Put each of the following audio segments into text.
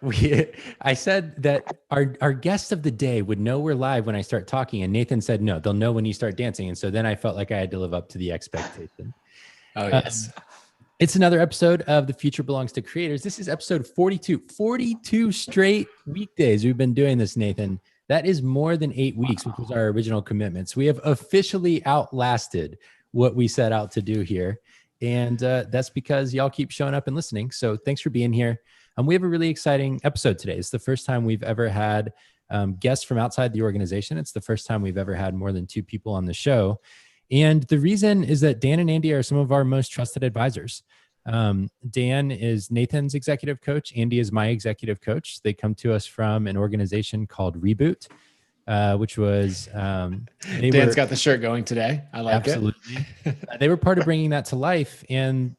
I said that our guest of the day would know we're live when I start talking, and Nathan said no, they'll know when you start dancing, and so then I felt like I had to live up to the expectation. Oh yes. It's another episode of The Future Belongs to Creators. This is episode 42. 42 straight weekdays we've been doing this, Nathan. That is more than 8 weeks, which was our original commitments. We have officially outlasted what we set out to do here. And that's because y'all keep showing up and listening. So thanks for being here. We have a really exciting episode today. It's the first time we've ever had guests from outside the organization. It's the first time we've ever had more than 2 people on the show. And the reason is that Dan and Andy are some of our most trusted advisors. Dan is Nathan's executive coach. Andy is my executive coach. They come to us from an organization called Reboot, which was... Dan's got the shirt going today. I like absolutely. They were part of bringing that to life. And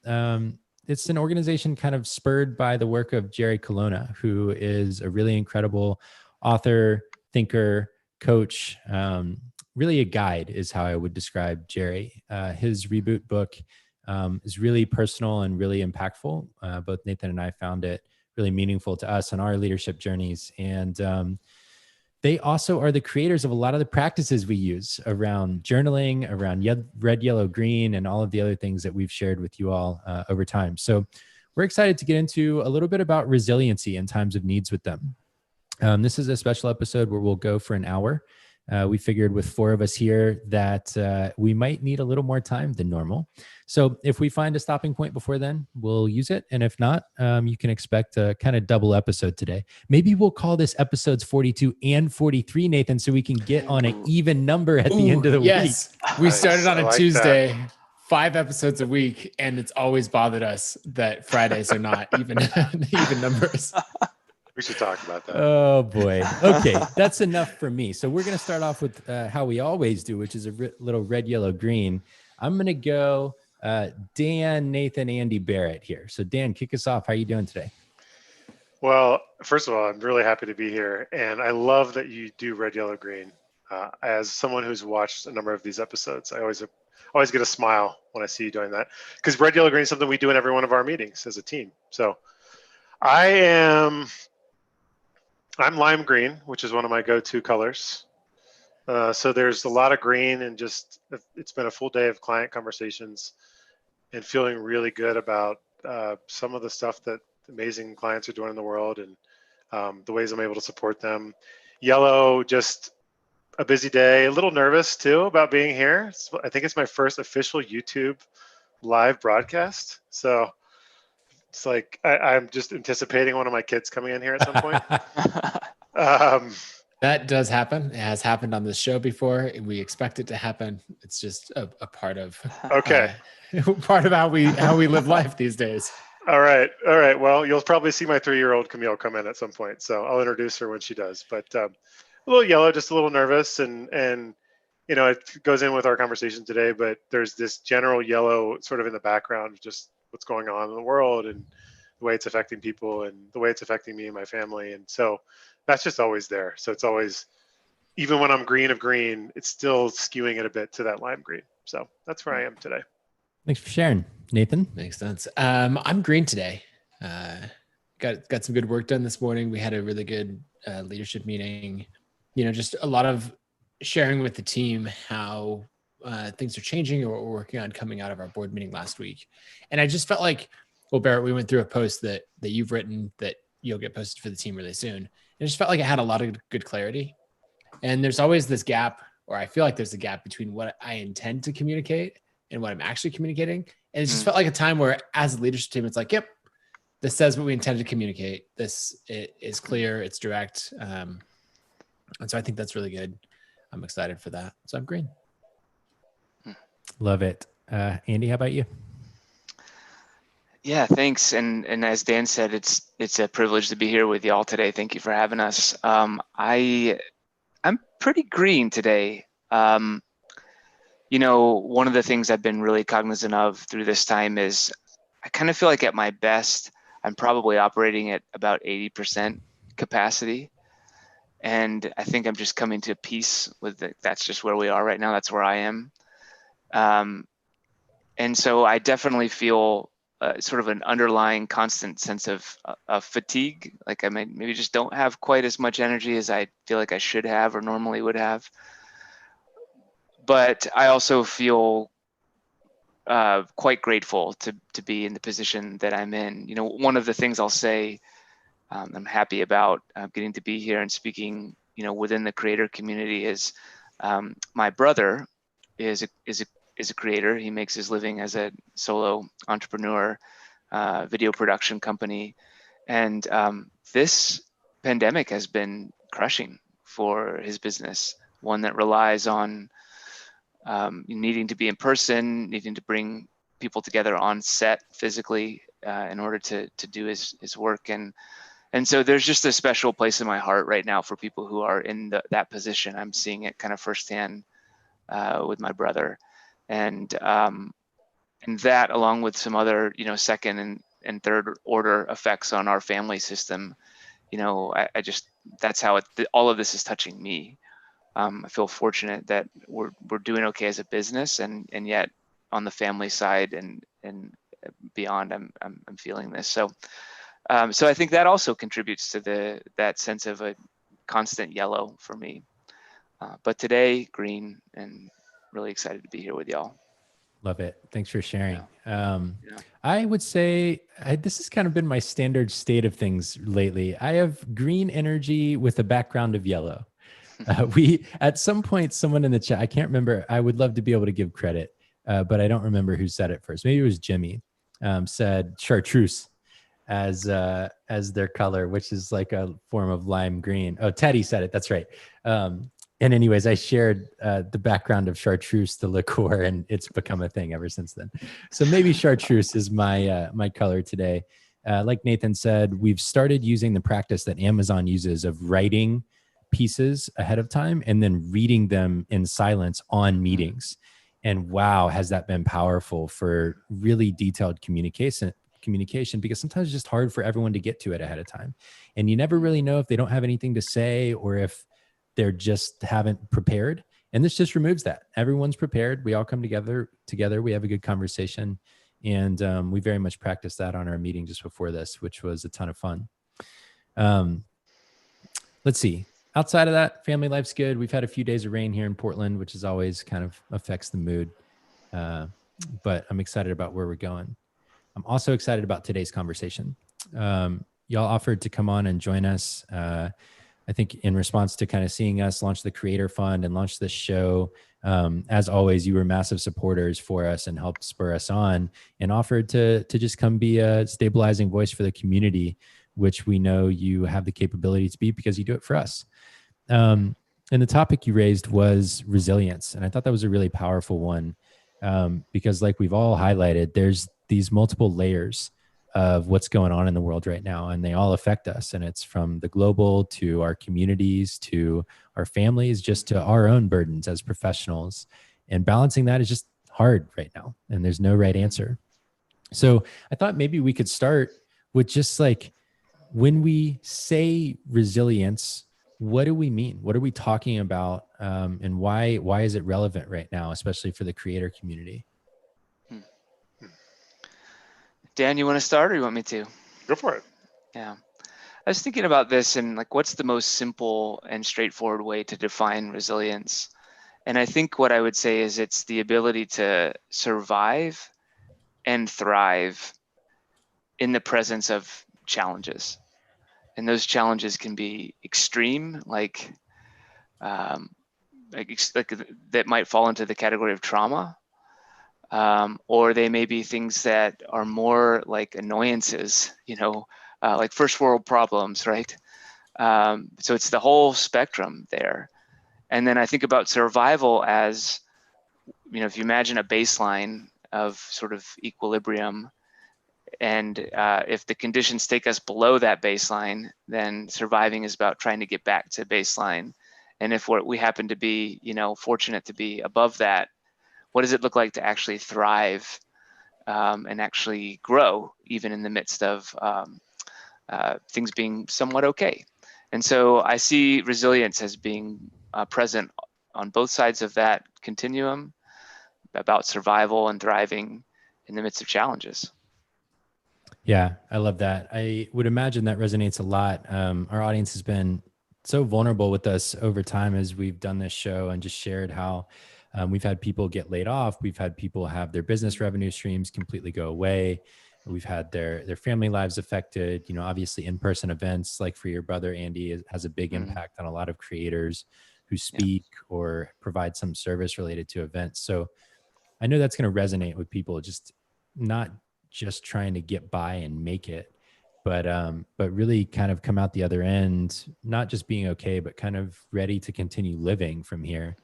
it's an organization kind of spurred by the work of Jerry Colonna, who is a really incredible author, thinker, coach, really a guide is how I would describe Jerry. His Reboot book is really personal and really impactful. Both Nathan and I found it really meaningful to us on our leadership journeys. And they also are the creators of a lot of the practices we use around journaling, around red, yellow, green, and all of the other things that we've shared with you all over time. So we're excited to get into a little bit about resiliency in times of needs with them. This is a special episode where we'll go for an hour. We figured with 4 of us here that we might need a little more time than normal. So if we find a stopping point before then, we'll use it. And if not, you can expect a kind of double episode today. Maybe we'll call this episodes 42 and 43, Nathan, so we can get on an even number at the end of the week. We started on a Tuesday, 5 episodes a week, and it's always bothered us that Fridays are not even numbers. We should talk about that. Oh boy. Okay. That's enough for me. So we're going to start off with how we always do, which is a little red, yellow, green. I'm going to go Dan, Nathan, Andy, Barrett here. So Dan, kick us off. How are you doing today? Well, first of all, I'm really happy to be here. And I love that you do red, yellow, green. As someone who's watched a number of these episodes, I always get a smile when I see you doing that. Because red, yellow, green is something we do in every one of our meetings as a team. So I'm lime green, which is one of my go-to colors. So there's a lot of green, and just it's been a full day of client conversations and feeling really good about some of the stuff that amazing clients are doing in the world, and the ways I'm able to support them. Yellow, just a busy day, a little nervous too about being here. I think it's my first official YouTube live broadcast. So it's like I'm just anticipating one of my kids coming in here at some point. That does happen. It has happened on this show before. We expect it to happen. It's just a part of part of how we live life these days. All right. Well, you'll probably see my 3-year-old Camille come in at some point, so I'll introduce her when she does. But a little yellow, just a little nervous, and you know, it goes in with our conversation today. But there's this general yellow sort of in the background, just what's going on in the world and the way it's affecting people and the way it's affecting me and my family. And so that's just always there. So it's always, even when I'm green of green, it's still skewing it a bit to that lime green. So that's where I am today. Thanks for sharing, Nathan. Makes sense. I'm green today. Got some good work done this morning. We had a really good leadership meeting, you know, just a lot of sharing with the team how things are changing or what we're working on coming out of our board meeting last week. And I just felt like, well, Barrett, we went through a post that you've written that you'll get posted for the team really soon. It just felt like it had a lot of good clarity. And there's always this gap, or I feel like there's a gap between what I intend to communicate and what I'm actually communicating. And it just felt like a time where as a leadership team, it's like, yep, this says what we intended to communicate. It is clear, it's direct. And so I think that's really good. I'm excited for that. So I'm green. Love it. Andy, how about you? Yeah, thanks. And as Dan said, it's a privilege to be here with y'all today. Thank you for having us. I'm pretty green today. You know, one of the things I've been really cognizant of through this time is I kind of feel like at my best, I'm probably operating at about 80% capacity. And I think I'm just coming to peace with it. That's just where we are right now. That's where I am. And so I definitely feel sort of an underlying constant sense of fatigue. Like I maybe just don't have quite as much energy as I feel like I should have or normally would have. But I also feel quite grateful to be in the position that I'm in. You know, one of the things I'll say I'm happy about getting to be here and speaking, you know, within the creator community is my brother is a creator. He makes his living as a solo entrepreneur, video production company, and this pandemic has been crushing for his business. One that relies on needing to be in person, needing to bring people together on set physically in order to do his work. And so there's just a special place in my heart right now for people who are in that position. I'm seeing it kind of firsthand with my brother. And that, along with some other, you know, second and third order effects on our family system, you know, I just, that's how all of this is touching me. I feel fortunate that we're doing okay as a business, and yet on the family side and beyond, I'm feeling this. So I think that also contributes to that sense of a constant yellow for me. But today, green, and really excited to be here with y'all. Love it. Thanks for sharing. Yeah. I would say this has kind of been my standard state of things lately. I have green energy with a background of yellow. We, at some point, someone in the chat, I can't remember, I would love to be able to give credit, but I don't remember who said it first. Maybe it was Jimmy, said chartreuse as their color, which is like a form of lime green. Oh, Teddy said it. That's right. And anyways, I shared the background of chartreuse, the liqueur, and it's become a thing ever since then. So maybe chartreuse is my color today. Like Nathan said, we've started using the practice that Amazon uses of writing pieces ahead of time and then reading them in silence on meetings. And wow, has that been powerful for really detailed communication, because sometimes it's just hard for everyone to get to it ahead of time. And you never really know if they don't have anything to say or if they're just haven't prepared. And this just removes that. Everyone's prepared. We all come together. We have a good conversation. And we very much practiced that on our meeting just before this, which was a ton of fun. Let's see. Outside of that, family life's good. We've had a few days of rain here in Portland, which is always kind of affects the mood. But I'm excited about where we're going. I'm also excited about today's conversation. Y'all offered to come on and join us. I think in response to kind of seeing us launch the Creator Fund and launch this show, as always, you were massive supporters for us and helped spur us on, and offered to just come be a stabilizing voice for the community, which we know you have the capability to be because you do it for us. And the topic you raised was resilience. And I thought that was a really powerful one because like we've all highlighted, there's these multiple layers of what's going on in the world right now, and they all affect us. And it's from the global to our communities, to our families, just to our own burdens as professionals. And balancing that is just hard right now. And there's no right answer. So I thought maybe we could start with just like, when we say resilience, what do we mean? What are we talking about? And why is it relevant right now, especially for the creator community? Dan, you want to start or you want me to? Go for it. Yeah. I was thinking about this and like, what's the most simple and straightforward way to define resilience? And I think what I would say is it's the ability to survive and thrive in the presence of challenges. And those challenges can be extreme, like that might fall into the category of trauma, or they may be things that are more like annoyances, like first world problems, right? So it's the whole spectrum there. And then I think about survival as, if you imagine a baseline of sort of equilibrium, and if the conditions take us below that baseline, then surviving is about trying to get back to baseline. And if we happen to be, fortunate to be above that, what does it look like to actually thrive and actually grow, even in the midst of things being somewhat okay? And so I see resilience as being present on both sides of that continuum, about survival and thriving in the midst of challenges. Yeah, I love that. I would imagine that resonates a lot. Our audience has been so vulnerable with us over time as we've done this show and just shared how we've had people get laid off. We've had people have their business revenue streams completely go away. We've had their family lives affected. You know, obviously in-person events like for your brother, Andy, has a big impact on a lot of creators who speak or provide some service related to events. So I know that's going to resonate with people, just not just trying to get by and make it, but really kind of come out the other end, not just being okay, but kind of ready to continue living from here.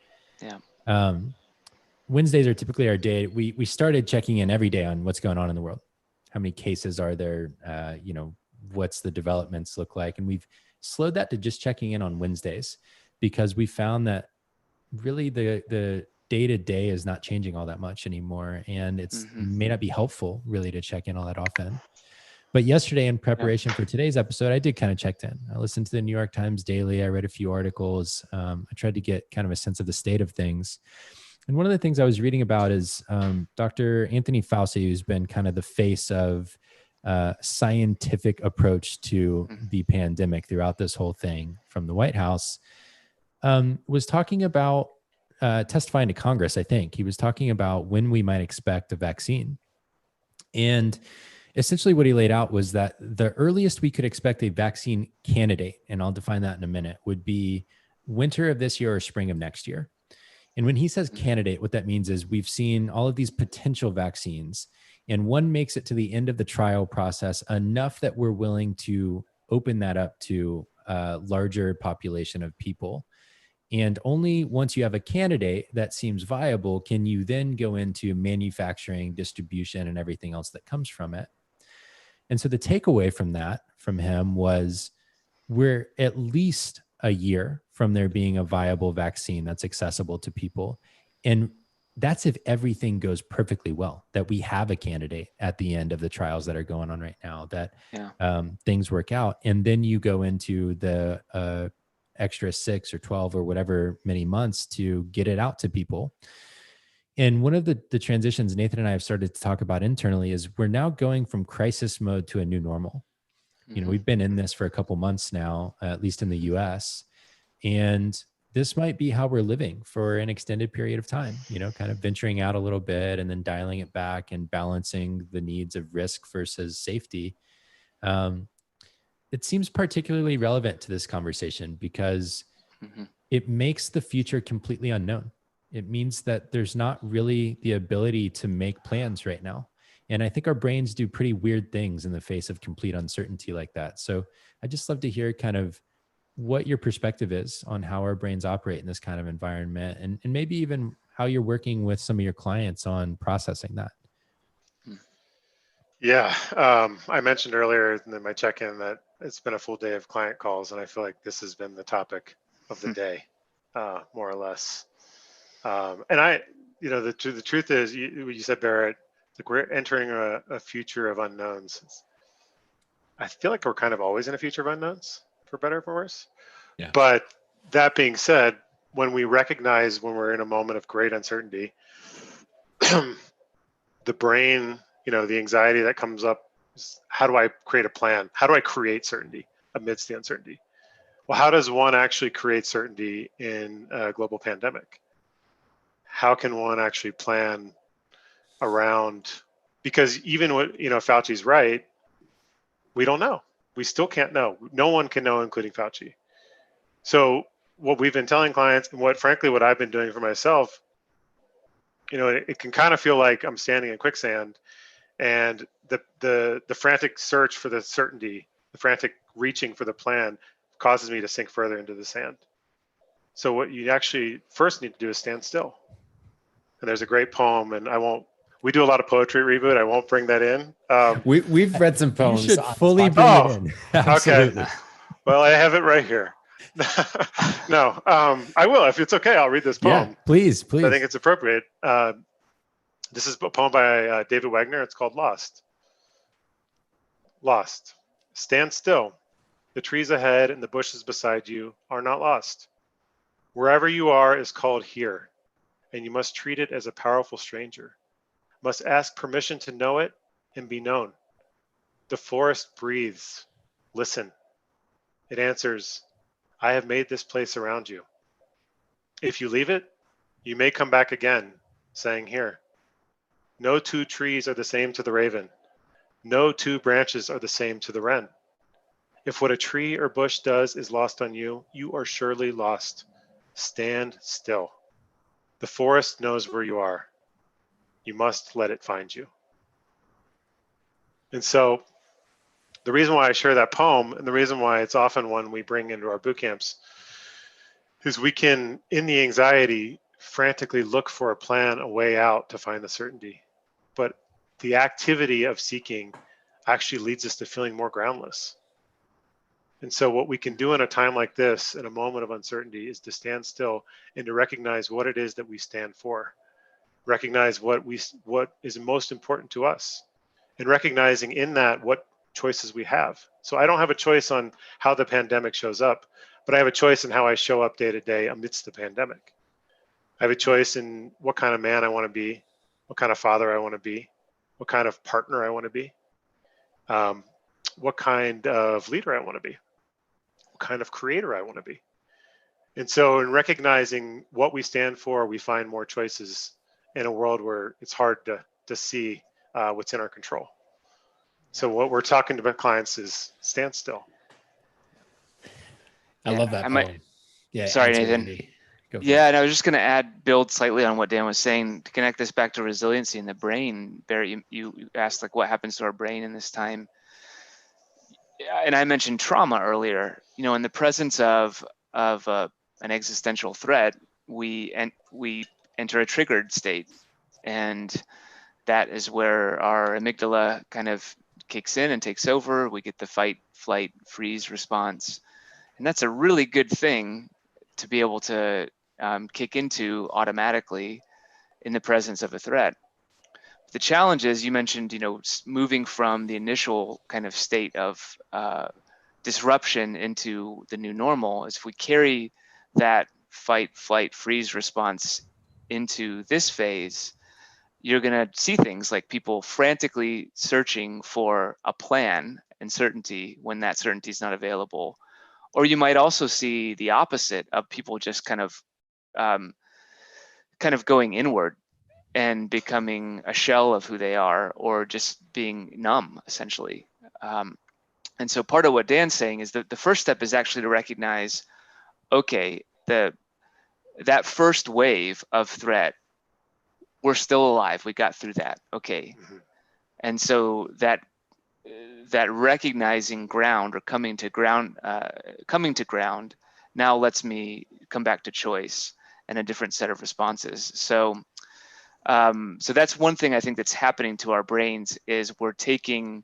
Yeah. Wednesdays are typically our day. We started checking in every day on what's going on in the world. How many cases are there? You know, what's the developments look like? And we've slowed that to just checking in on Wednesdays because we found that really the day to day is not changing all that much anymore. And it's may not be helpful really to check in all that often. But yesterday in preparation for today's episode, I did kind of check in. I listened to the New York Times daily. I read a few articles. I tried to get kind of a sense of the state of things. And one of the things I was reading about is Dr. Anthony Fauci, who's been kind of the face of scientific approach to the pandemic throughout this whole thing from the White House, was talking about testifying to Congress. I think he was talking about when we might expect a vaccine. And essentially what he laid out was that the earliest we could expect a vaccine candidate, and I'll define that in a minute, would be winter of this year or spring of next year. And when he says candidate, what that means is we've seen all of these potential vaccines, and one makes it to the end of the trial process enough that we're willing to open that up to a larger population of people. And only once you have a candidate that seems viable can you then go into manufacturing, distribution, and everything else that comes from it. And so the takeaway from that, from him, was we're at least a year from there being a viable vaccine that's accessible to people. And that's if everything goes perfectly well, that we have a candidate at the end of the trials that are going on right now, that things work out. And then you go into the extra 6 or 12 or whatever many months to get it out to people. And one of the transitions Nathan and I have started to talk about internally is we're now going from crisis mode to a new normal. You know, we've been in this for a couple months now, at least in the US, and this might be how we're living for an extended period of time, you know, kind of venturing out a little bit and then dialing it back and balancing the needs of risk versus safety. It seems particularly relevant to this conversation because it makes the future completely unknown. It means that there's not really the ability to make plans right now. And I think our brains do pretty weird things in the face of complete uncertainty like that. So I just love to hear kind of what your perspective is on how our brains operate in this kind of environment, and maybe even how you're working with some of your clients on processing that. Yeah, I mentioned earlier in my check-in that it's been a full day of client calls, and I feel like this has been the topic of the day, more or less. And I, you know, the truth is, you said, Barrett, like we're entering a future of unknowns. I feel like we're kind of always in a future of unknowns, for better or for worse. Yeah. But that being said, when we recognize when we're in a moment of great uncertainty, the brain, you know, the anxiety that comes up is, how do I create a plan? How do I create certainty amidst the uncertainty? Well, how does one actually create certainty in a global pandemic? How can one actually plan around? Because even what, you know, Fauci's right, we don't know. We still can't know. No one can know, including Fauci. So what we've been telling clients, and what frankly what I've been doing for myself, you know, it can kind of feel like I'm standing in quicksand, and the frantic search for the certainty, the frantic reaching for the plan, causes me to sink further into the sand. So what you actually first need to do is stand still. And there's a great poem, and we do a lot of poetry at Reboot. I won't bring that in. We've read some poems. You should fully bring it in. Absolutely. Okay. Well, I have it right here. No, I will. If it's okay, I'll read this poem. Yeah, please. I think it's appropriate. This is a poem by David Wagner. It's called Lost. Lost. Stand still. The trees ahead and the bushes beside you are not lost. Wherever you are is called here, and you must treat it as a powerful stranger. Must ask permission to know it and be known. The forest breathes. Listen. It answers, I have made this place around you. If you leave it, you may come back again, saying here, no two trees are the same to the raven. No two branches are the same to the wren. If what a tree or bush does is lost on you, you are surely lost. Stand still. The forest knows where you are. You must let it find you. And so the reason why I share that poem, and the reason why it's often one we bring into our boot camps, is we can, in the anxiety, frantically look for a plan, a way out to find the certainty. But the activity of seeking actually leads us to feeling more groundless. And so what we can do in a time like this, in a moment of uncertainty, is to stand still and to recognize what it is that we stand for. Recognize what is most important to us, and recognizing in that what choices we have. So I don't have a choice on how the pandemic shows up, but I have a choice in how I show up day to day amidst the pandemic. I have a choice in what kind of man I want to be, what kind of father I want to be, what kind of partner I want to be, what kind of leader I want to be, what kind of creator I want to be. And so in recognizing what we stand for, we find more choices in a world where it's hard to see what's in our control. So what we're talking to clients is stand still. I love that poem. Yeah. Sorry, Nathan. Yeah, and I was just going to build slightly on what Dan was saying to connect this back to resiliency in the brain. Barry, you asked like what happens to our brain in this time. And I mentioned trauma earlier. You know, in the presence of an existential threat, we enter a triggered state, and that is where our amygdala kind of kicks in and takes over. We get the fight, flight, freeze response, and that's a really good thing to be able to kick into automatically in the presence of a threat. The challenge is, you mentioned, you know, moving from the initial kind of state of disruption into the new normal. Is if we carry that fight, flight, freeze response into this phase, you're going to see things like people frantically searching for a plan and certainty when that certainty is not available. Or you might also see the opposite of people just kind of going inward and becoming a shell of who they are, or just being numb, essentially. And so part of what Dan's saying is that the first step is actually to recognize, okay, that first wave of threat, we're still alive. We got through that. Okay. Mm-hmm. And so that recognizing ground, or coming to ground, now lets me come back to choice and a different set of responses. So that's one thing I think that's happening to our brains, is we're taking,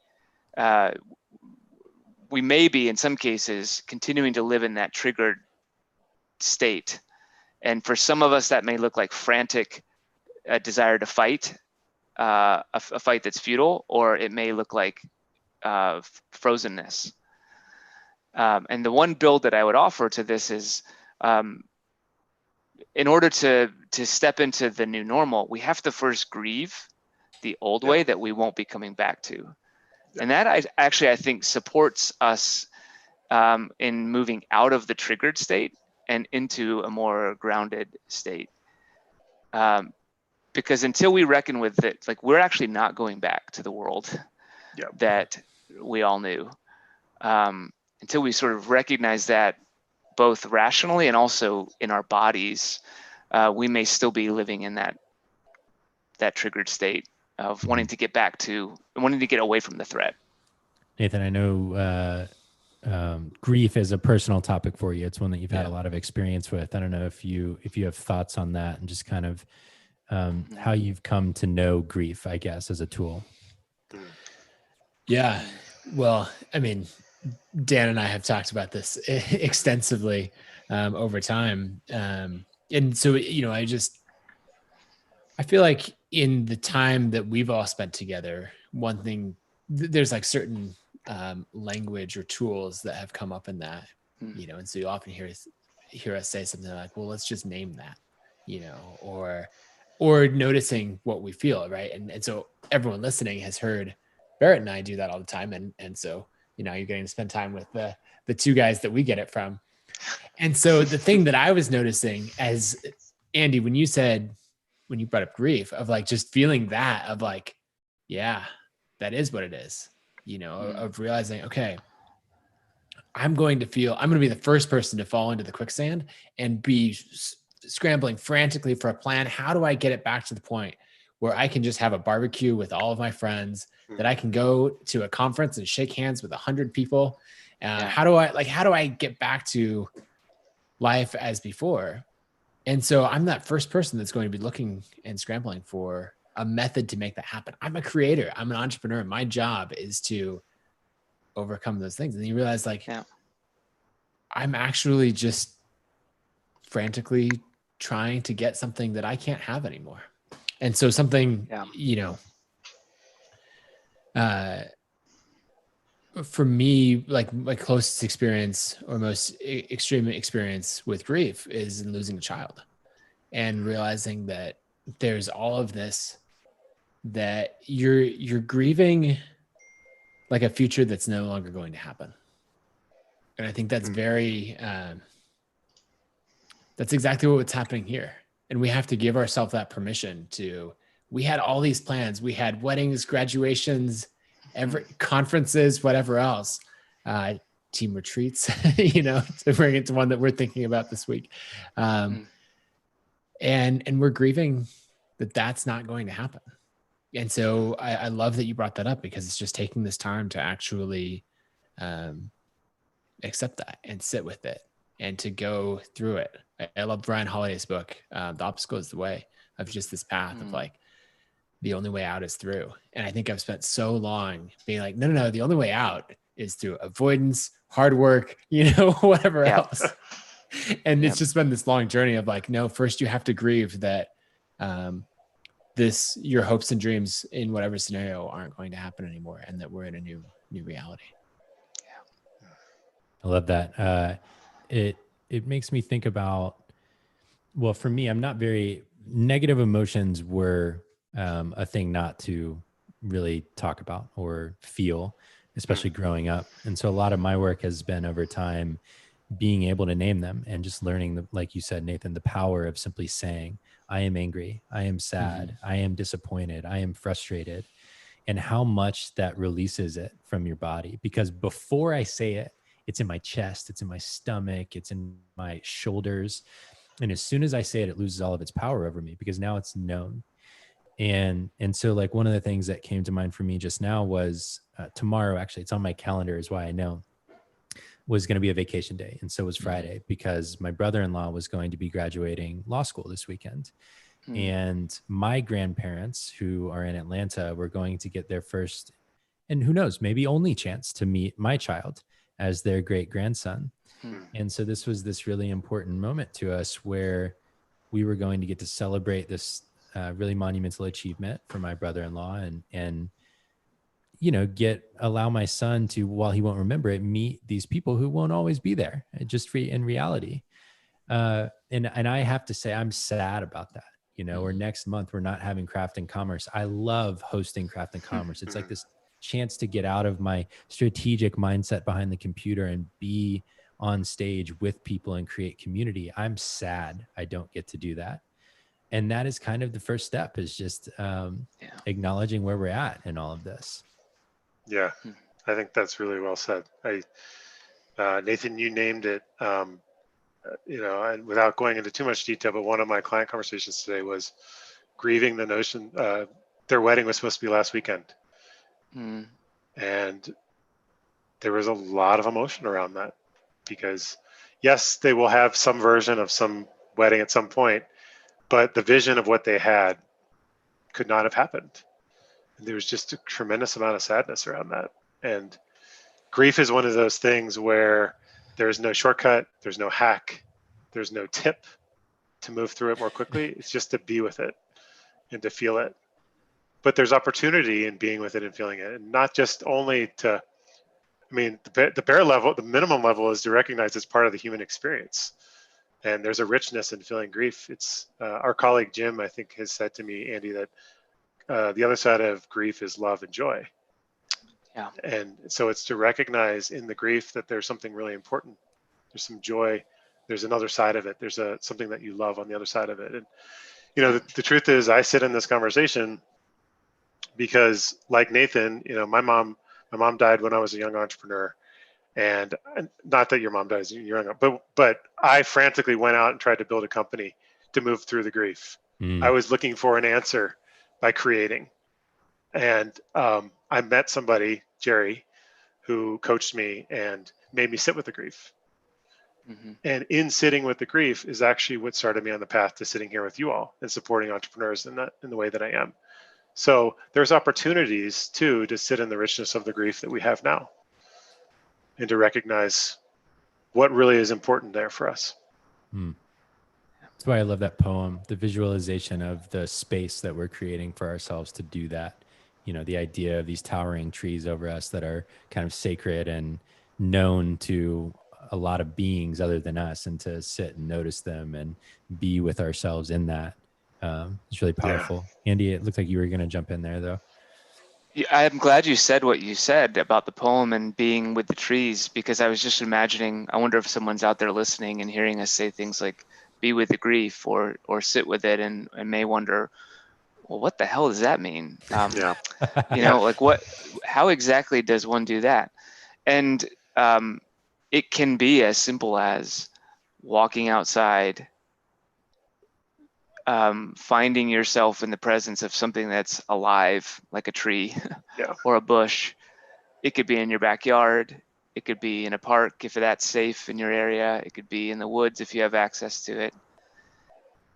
we may be in some cases continuing to live in that triggered state. And for some of us, that may look like frantic desire to fight, a fight that's futile, or it may look like frozenness. And the one build that I would offer to this is, in order to step into the new normal, we have to first grieve the old way that we won't be coming back to. And that I think supports us in moving out of the triggered state and into a more grounded state. Because until we reckon with it, like, we're actually not going back to the world that we all knew. Until we sort of recognize that, both rationally and also in our bodies, we may still be living in that triggered state of wanting to get away from the threat. Nathan, I know grief is a personal topic for you. It's one that you've had a lot of experience with. I don't know if you have thoughts on that, and just kind of how you've come to know grief, I guess, as a tool. Yeah. Well, I mean, Dan and I have talked about this extensively over time. And so, you know, I feel like in the time that we've all spent together, one thing, there's like certain language or tools that have come up in that, you know, and so you often hear us say something like, well, let's just name that, you know, or noticing what we feel, right? And so everyone listening has heard Barrett and I do that all the time. And so, you know, you're getting to spend time with the two guys that we get it from. And so the thing that I was noticing as Andy, when you brought up grief, of like just feeling that of like, yeah, that is what it is, you know, of realizing, okay, I'm going to be the first person to fall into the quicksand and be scrambling frantically for a plan. How do I get it back to the point where I can just have a barbecue with all of my friends, that I can go to a conference and shake hands with 100 people? How do I get back to life as before? And so I'm that first person that's going to be looking and scrambling for a method to make that happen. I'm a creator. I'm an entrepreneur. My job is to overcome those things. And you realize like, I'm actually just frantically trying to get something that I can't have anymore. And so something, you know, for me, like my closest experience or most extreme experience with grief is in losing a child and realizing that there's all of this, that you're grieving like a future that's no longer going to happen. And I think that's very, that's exactly what's happening here. And we have to give ourselves that permission we had all these plans. We had weddings, graduations, conferences, whatever else, team retreats, you know, to bring it to one that we're thinking about this week. And we're grieving that that's not going to happen. And so I love that you brought that up, because it's just taking this time to actually accept that and sit with it and to go through it. I love Brian Holiday's book, The Obstacle is the Way, of just this path of like, the only way out is through. And I think I've spent so long being like, no, the only way out is through avoidance, hard work, you know, whatever else. And it's just been this long journey of like, no, first you have to grieve that your hopes and dreams in whatever scenario aren't going to happen anymore, and that we're in a new reality. I love that. It makes me think about, well, for me, negative emotions were a thing not to really talk about or feel, especially growing up. And so a lot of my work has been over time being able to name them and just learning, like you said, Nathan, the power of simply saying, I am angry, I am sad, I am disappointed, I am frustrated, and how much that releases it from your body. Because before I say it, it's in my chest, it's in my stomach, it's in my shoulders. And as soon as I say it, it loses all of its power over me, because now it's known. And so like one of the things that came to mind for me just now was tomorrow, actually, it's on my calendar, is why I know, was going to be a vacation day. And so was Friday, because my brother-in-law was going to be graduating law school this weekend. And my grandparents, who are in Atlanta, were going to get their first, and who knows, maybe only chance to meet my child as their great grandson. And so this was this really important moment to us, where we were going to get to celebrate this really monumental achievement for my brother-in-law, and you know, allow my son to, while he won't remember it, meet these people who won't always be there, just in reality. And I have to say, I'm sad about that. You know, or next month we're not having Craft and Commerce. I love hosting Craft and Commerce. It's like this chance to get out of my strategic mindset behind the computer and be on stage with people and create community. I'm sad I don't get to do that. And that is kind of the first step, is just acknowledging where we're at in all of this. Yeah, I think that's really well said. Nathan, you named it, you know, and without going into too much detail, but one of my client conversations today was grieving the notion, their wedding was supposed to be last weekend. And there was a lot of emotion around that, because yes, they will have some version of some wedding at some point, but the vision of what they had could not have happened. And there was just a tremendous amount of sadness around that. And grief is one of those things where there's no shortcut, there's no hack, there's no tip to move through it more quickly. It's just to be with it and to feel it. But there's opportunity in being with it and feeling it, and not just only to, I mean, the bare level, the minimum level is to recognize it's part of the human experience. And there's a richness in feeling grief. It's our colleague Jim, I think, has said to me, Andy, that the other side of grief is love and joy. Yeah. And so it's to recognize in the grief that there's something really important. There's some joy. There's another side of it. There's something that you love on the other side of it. And, the truth is I sit in this conversation because, like Nathan, my mom died when I was a young entrepreneur. And not that your mom dies young, but I frantically went out and tried to build a company to move through the grief. I was looking for an answer by creating. And I met somebody, Jerry, who coached me and made me sit with the grief. Mm-hmm. And in sitting with the grief is actually what started me on the path to sitting here with you all and supporting entrepreneurs in the way that I am. So there's opportunities too to sit in the richness of the grief that we have now and to recognize what really is important there for us. That's why I love that poem, the visualization of the space that we're creating for ourselves to do that. The idea of these towering trees over us that are kind of sacred and known to a lot of beings other than us, and to sit and notice them and be with ourselves in that. It's really powerful. Yeah. Andy, it looked like you were going to jump in there though. Yeah, I'm glad you said what you said about the poem and being with the trees, because I was just imagining, I wonder if someone's out there listening and hearing us say things like be with the grief or sit with it, and may wonder, well, what the hell does that mean? Yeah. Like how exactly does one do that? And it can be as simple as walking outside, finding yourself in the presence of something that's alive, like a tree or a bush. It could be in your backyard. It could be in a park if that's safe in your area. It could be in the woods if you have access to it.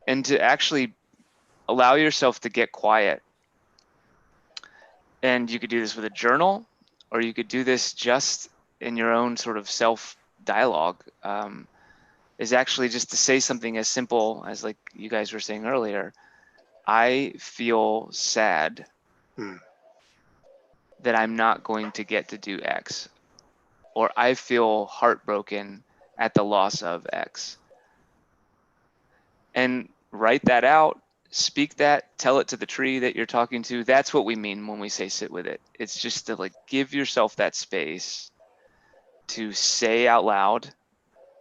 And to actually allow yourself to get quiet. And you could do this with a journal, or you could do this just in your own sort of self-dialogue. Is actually just to say something as simple as, like you guys were saying earlier, I feel sad that I'm not going to get to do X, or I feel heartbroken at the loss of X. And write that out, speak that, tell it to the tree that you're talking to. That's what we mean when we say sit with it. It's just to give yourself that space to say out loud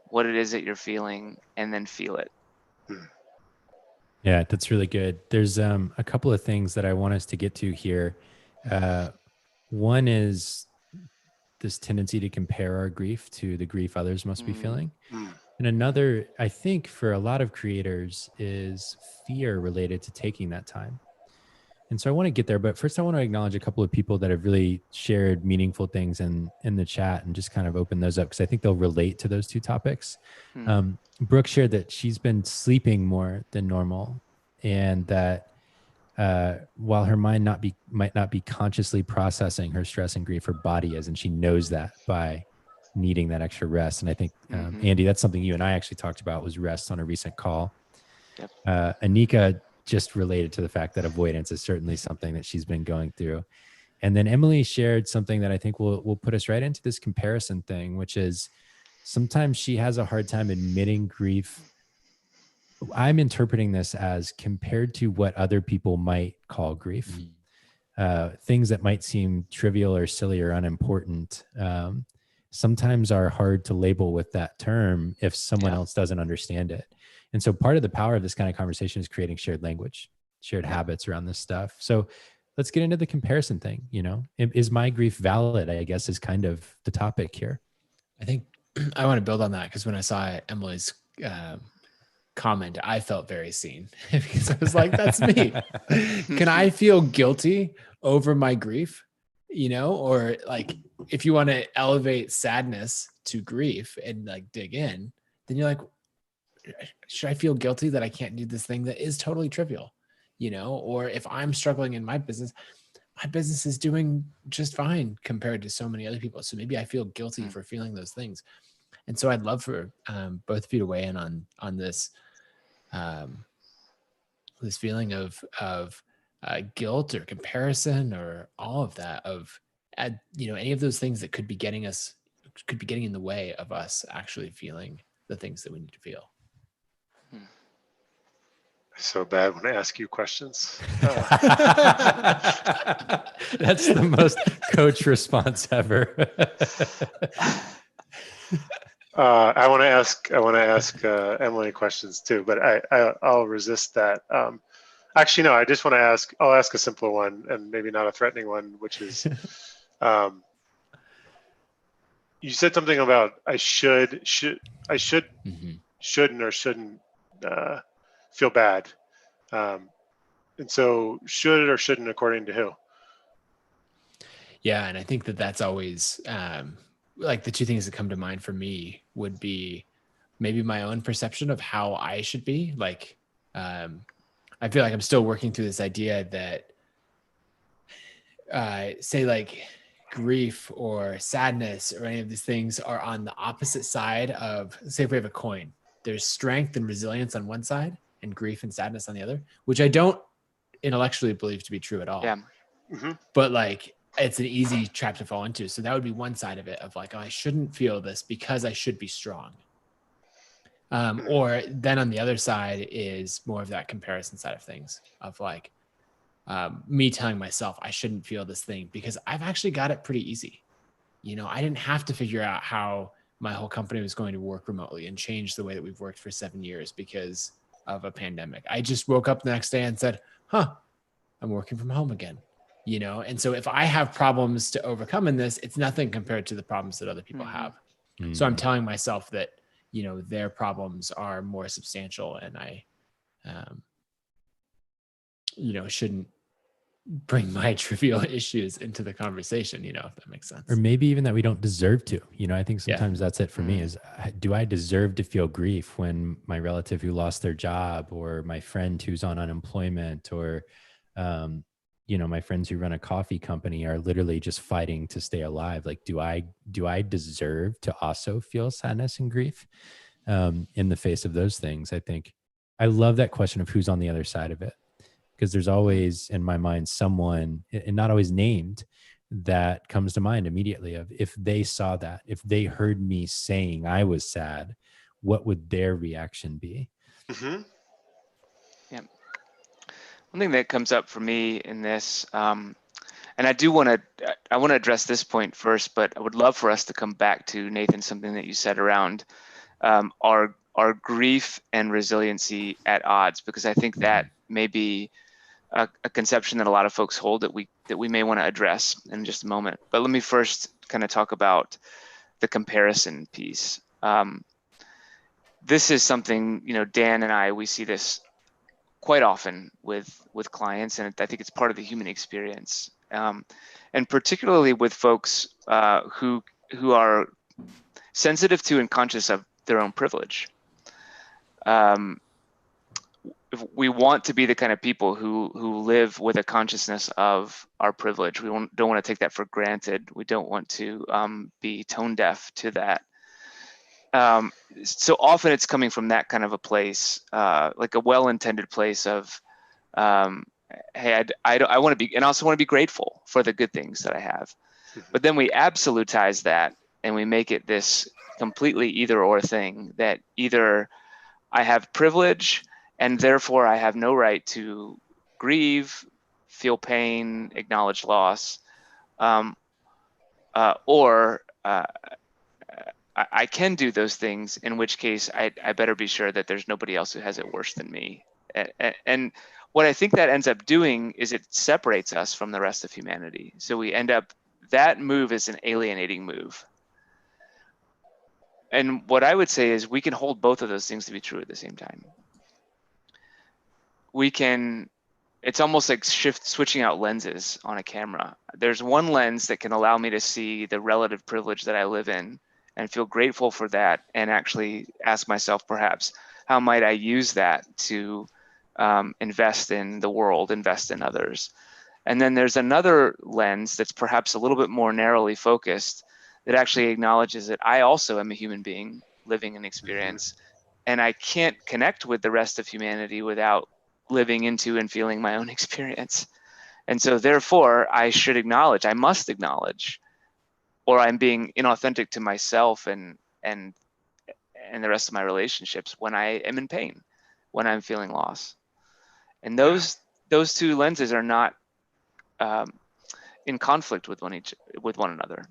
what it is that you're feeling, and then feel it. Yeah, that's really good. There's a couple of things that I want us to get to here. One is this tendency to compare our grief to the grief others must be feeling. And another, I think, for a lot of creators, is fear related to taking that time. And so I want to get there, but first I want to acknowledge a couple of people that have really shared meaningful things in the chat, and just kind of open those up because I think they'll relate to those two topics. Brooke shared that she's been sleeping more than normal, and that while her mind might not be consciously processing her stress and grief, her body is, and she knows that by needing that extra rest. And I think, Andy, that's something you and I actually talked about, was rest on a recent call. Yep. Anika just related to the fact that avoidance is certainly something that she's been going through. And then Emily shared something that I think will put us right into this comparison thing, which is sometimes she has a hard time admitting grief. I'm interpreting this as compared to what other people might call grief. Things that might seem trivial or silly or unimportant sometimes are hard to label with that term if someone else doesn't understand it. And so part of the power of this kind of conversation is creating shared language, shared habits around this stuff. So let's get into the comparison thing. Is my grief valid, I guess, is kind of the topic here. I think I want to build on that, because when I saw Emily's comment, I felt very seen because I was like, that's me. Can I feel guilty over my grief? Or if you want to elevate sadness to grief and dig in, then you're like, should I feel guilty that I can't do this thing that is totally trivial? Or if I'm struggling in my business is doing just fine compared to so many other people. So maybe I feel guilty for feeling those things. And so I'd love for both of you to weigh in on this, this feeling of guilt or comparison or all of that, of any of those things that could be getting in the way of us actually feeling the things that we need to feel. So bad when I ask you questions. That's the most coach response ever. I want to ask Emily questions too, but I'll resist that. Actually, no. I just want to ask. I'll ask a simpler one, and maybe not a threatening one, which is, you said something about I shouldn't or shouldn't feel bad, and so should or shouldn't according to who? Yeah, and I think that's always like the two things that come to mind for me would be maybe my own perception of how I should be. Like, I feel like I'm still working through this idea that, say, like grief or sadness or any of these things are on the opposite side of, say, if we have a coin, there's strength and resilience on one side and grief and sadness on the other, which I don't intellectually believe to be true at all. Yeah. Mm-hmm. But like, it's an easy trap to fall into. So that would be one side of it, of like, oh, I shouldn't feel this because I should be strong. Or then on the other side is more of that comparison side of things, of like me telling myself I shouldn't feel this thing because I've actually got it pretty easy. I didn't have to figure out how my whole company was going to work remotely and change the way that we've worked for 7 years because of a pandemic. I just woke up the next day and said, I'm working from home again. And so if I have problems to overcome in this, it's nothing compared to the problems that other people have. So I'm telling myself that, their problems are more substantial and I, shouldn't bring my trivial issues into the conversation, if that makes sense. Or maybe even that we don't deserve to. I think sometimes that's it for me is, do I deserve to feel grief when my relative who lost their job, or my friend who's on unemployment, or, my friends who run a coffee company are literally just fighting to stay alive. Like, do I deserve to also feel sadness and grief in the face of those things? I think I love that question of who's on the other side of it. Because there's always in my mind someone, and not always named, that comes to mind immediately of, if they saw that, if they heard me saying I was sad, what would their reaction be? Mm-hmm. Yeah. One thing that comes up for me in this, and I want to address this point first, but I would love for us to come back to, Nathan, something that you said around our grief and resiliency at odds, because I think that may be a conception that a lot of folks hold that we may want to address in just a moment. But let me first kind of talk about the comparison piece. This is something, Dan and I, we see this quite often with clients, and I think it's part of the human experience, and particularly with folks who are sensitive to and conscious of their own privilege. If we want to be the kind of people who live with a consciousness of our privilege. We don't want to take that for granted. We don't want to be tone deaf to that. So often it's coming from that kind of a place, like a well-intended place of, hey, I want to be, and also want to be grateful for the good things that I have. But then we absolutize that and we make it this completely either or thing, that either I have privilege and therefore I have no right to grieve, feel pain, acknowledge loss, or I can do those things, in which case I better be sure that there's nobody else who has it worse than me. And what I think that ends up doing is it separates us from the rest of humanity. So we end up, that move is an alienating move. And what I would say is we can hold both of those things to be true at the same time. It's almost like switching out lenses on a camera. There's one lens that can allow me to see the relative privilege that I live in and feel grateful for that, and actually ask myself, perhaps, how might I use that to invest in the world, invest in others? And then there's another lens that's perhaps a little bit more narrowly focused, that actually acknowledges that I also am a human being living an experience, and I can't connect with the rest of humanity without living into and feeling my own experience. And so therefore I must acknowledge, or I'm being inauthentic to myself and the rest of my relationships when I am in pain, when I'm feeling loss. And those two lenses are not in conflict with one another.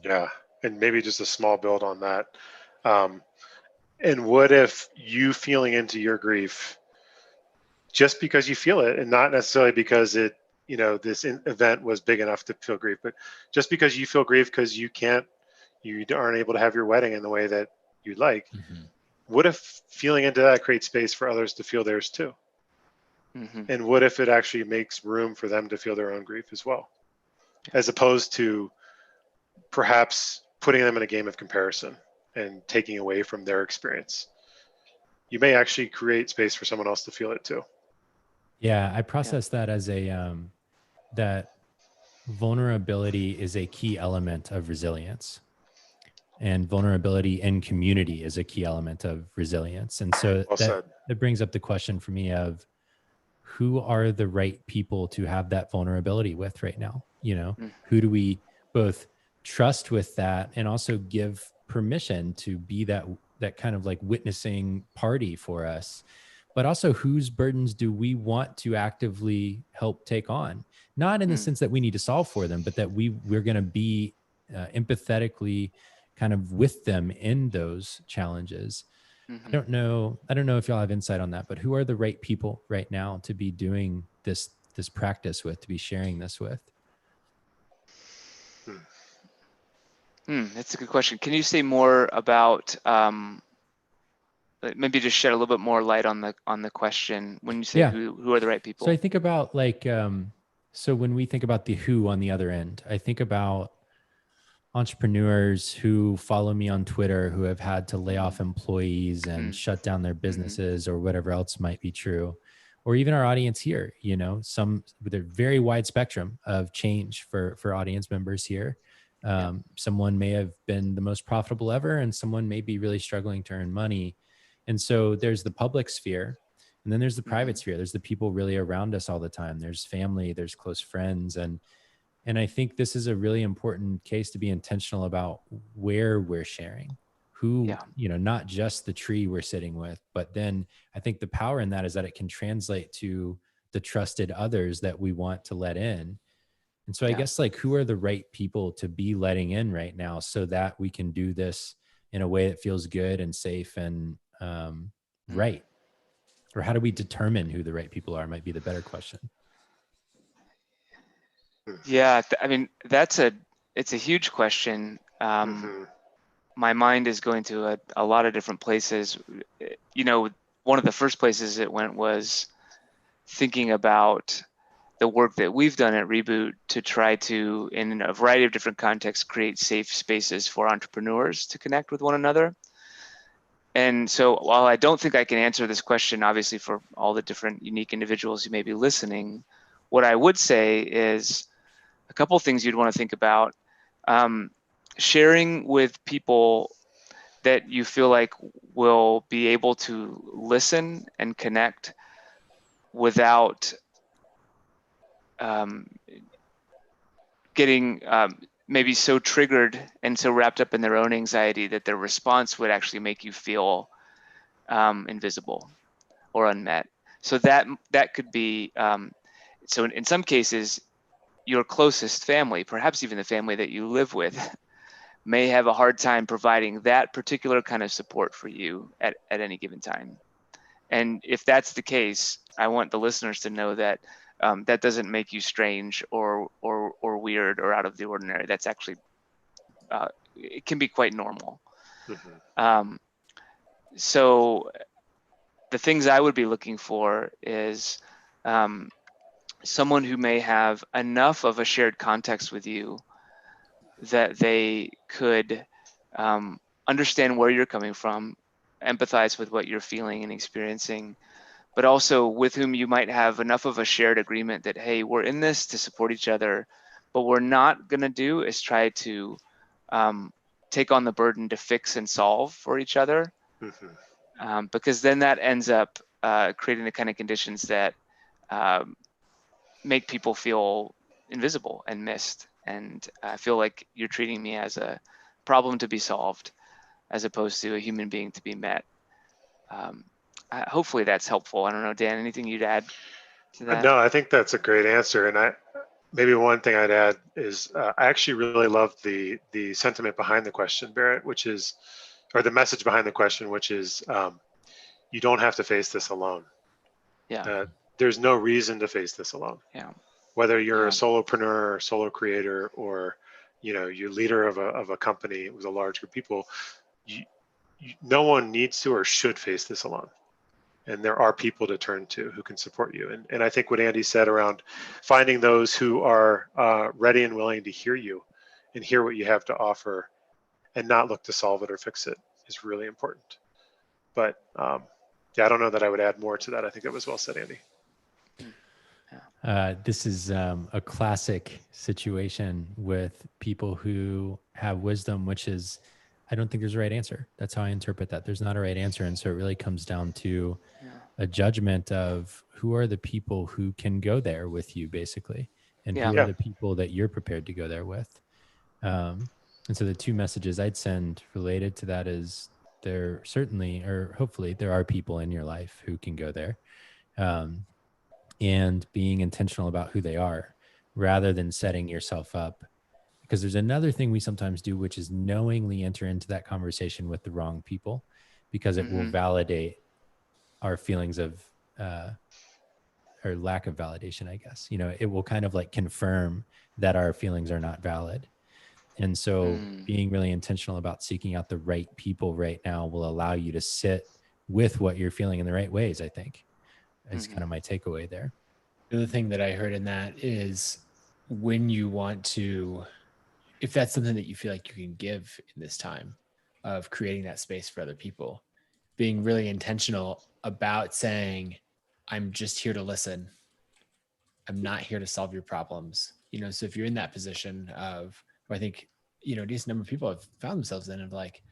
Yeah, and maybe just a small build on that. And what if you feeling into your grief just because you feel it, and not necessarily because it, this event was big enough to feel grief, but just because you feel grief because you aren't able to have your wedding in the way that you'd like. Mm-hmm. What if feeling into that creates space for others to feel theirs too? Mm-hmm. And what if it actually makes room for them to feel their own grief as well, as opposed to perhaps putting them in a game of comparison and taking away from their experience? You may actually create space for someone else to feel it too. Yeah, I process that as that vulnerability is a key element of resilience, and vulnerability in community is a key element of resilience. And so Well said. that brings up the question for me of who are the right people to have that vulnerability with right now? Who do we both trust with that and also give permission to be that kind of like witnessing party for us? But also, whose burdens do we want to actively help take on? Not in the sense that we need to solve for them, but that we're going to be empathetically kind of with them in those challenges. Mm-hmm. I don't know if y'all have insight on that, but who are the right people right now to be doing this practice with, to be sharing this with? That's a good question. Can you say more about maybe just shed a little bit more light on the question when you say who are the right people? So I think about so when we think about the who on the other end, I think about entrepreneurs who follow me on Twitter who have had to lay off employees and shut down their businesses or whatever else might be true. Or even our audience here, some with a very wide spectrum of change for audience members here. Someone may have been the most profitable ever, and someone may be really struggling to earn money. And so there's the public sphere, and then there's the private sphere. There's the people really around us all the time. There's family, there's close friends. And I think this is a really important case to be intentional about where we're sharing, who, not just the tree we're sitting with, but then I think the power in that is that it can translate to the trusted others that we want to let in. And so I guess who are the right people to be letting in right now so that we can do this in a way that feels good and safe and right? Or how do we determine who the right people are might be the better question. Yeah, I mean, it's a huge question. My mind is going to a lot of different places. One of the first places it went was thinking about the work that we've done at Reboot to try to, in a variety of different contexts, create safe spaces for entrepreneurs to connect with one another. And so while I don't think I can answer this question, obviously, for all the different unique individuals who may be listening, what I would say is a couple of things you'd want to think about. Sharing with people that you feel like will be able to listen and connect without getting maybe so triggered and so wrapped up in their own anxiety that their response would actually make you feel invisible or unmet. So that could be, so in some cases, your closest family, perhaps even the family that you live with, may have a hard time providing that particular kind of support for you at any given time. And if that's the case, I want the listeners to know that that doesn't make you strange or weird or out of the ordinary. That's actually, it can be quite normal. So the things I would be looking for is someone who may have enough of a shared context with you that they could understand where you're coming from, empathize with what you're feeling and experiencing, but also with whom you might have enough of a shared agreement that, hey, we're in this to support each other, but what we're not going to do is try to take on the burden to fix and solve for each other, because then that ends up creating the kind of conditions that make people feel invisible and missed. And I feel like you're treating me as a problem to be solved as opposed to a human being to be met. hopefully that's helpful. I don't know, Dan, anything you'd add to that? No, I think that's a great answer. And maybe one thing I'd add is I actually really love the sentiment behind the question, Barrett, which is, or the message behind the question, which is, you don't have to face this alone. Yeah. There's no reason to face this alone. Yeah. Whether you're Yeah. a solopreneur or solo creator, or you're leader of a company with a large group of people, no one needs to or should face this alone. And there are people to turn to who can support you. And I think what Andy said around finding those who are ready and willing to hear you and hear what you have to offer and not look to solve it or fix it is really important. But yeah, I don't know that I would add more to that. I think that was well said, Andy. This is a classic situation with people who have wisdom, which is, I don't think there's a right answer. That's how I interpret that. There's not a right answer. And so it really comes down to a judgment of who are the people who can go there with you, basically, and who are the people that you're prepared to go there with. And so the two messages I'd send related to that is there certainly, or hopefully there are people in your life who can go there. And being intentional about who they are rather than setting yourself up. Because there's another thing we sometimes do, which is knowingly enter into that conversation with the wrong people, because it will validate our feelings of, or lack of validation, I guess. It will kind of like confirm that our feelings are not valid. And so being really intentional about seeking out the right people right now will allow you to sit with what you're feeling in the right ways, I think. Is kind of my takeaway there. The other thing that I heard in that is when you want to, if that's something that you feel like you can give in this time of creating that space for other people, being really intentional about saying, I'm just here to listen. I'm not here to solve your problems. So if you're in that position of, or I think, a decent number of people have found themselves in of like,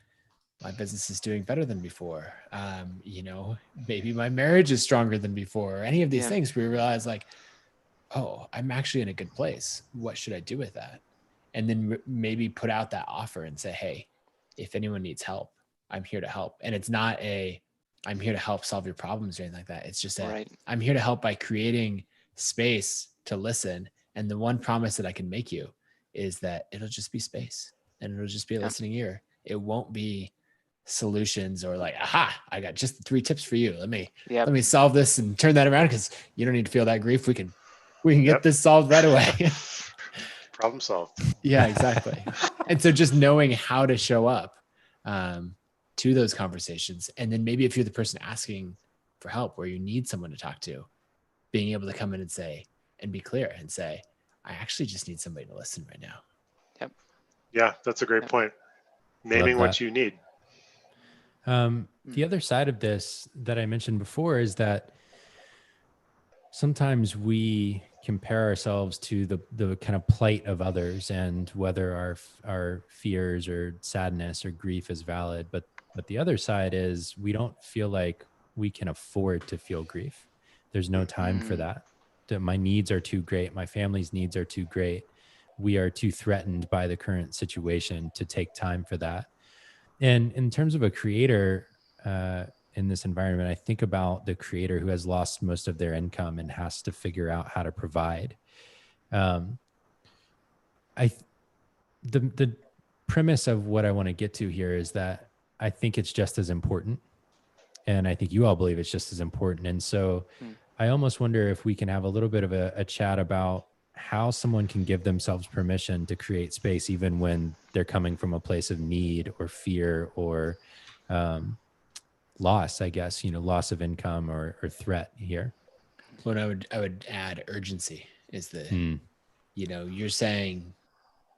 my business is doing better than before. Maybe my marriage is stronger than before, or any of these things where you realize like, oh, I'm actually in a good place. What should I do with that? And then maybe put out that offer and say, hey, if anyone needs help, I'm here to help. And it's not I'm here to help solve your problems or anything like that. It's just that I'm here to help by creating space to listen. And the one promise that I can make you is that it'll just be space and it'll just be a listening ear. It won't be solutions or like, aha, I got just the 3 tips for you. Let me solve this and turn that around, because you don't need to feel that grief. We can get this solved right away. Problem solved. Yeah, exactly. And so just knowing how to show up to those conversations. And then maybe if you're the person asking for help where you need someone to talk to, being able to come in and say, and be clear and say, I actually just need somebody to listen right now. Yep. Yeah, that's a great point. Naming what you need. The other side of this that I mentioned before is that sometimes we compare ourselves to the kind of plight of others and whether our fears or sadness or grief is valid. But the other side is we don't feel like we can afford to feel grief. There's no time for that. My needs are too great. My family's needs are too great. We are too threatened by the current situation to take time for that. And in terms of a creator, in this environment, I think about the creator who has lost most of their income and has to figure out how to provide. The premise of what I want to get to here is that I think it's just as important, and I think you all believe it's just as important. And so I almost wonder if we can have a little bit of a chat about how someone can give themselves permission to create space, even when they're coming from a place of need or fear or loss, I guess, loss of income or threat here. What I would add urgency is the, you're saying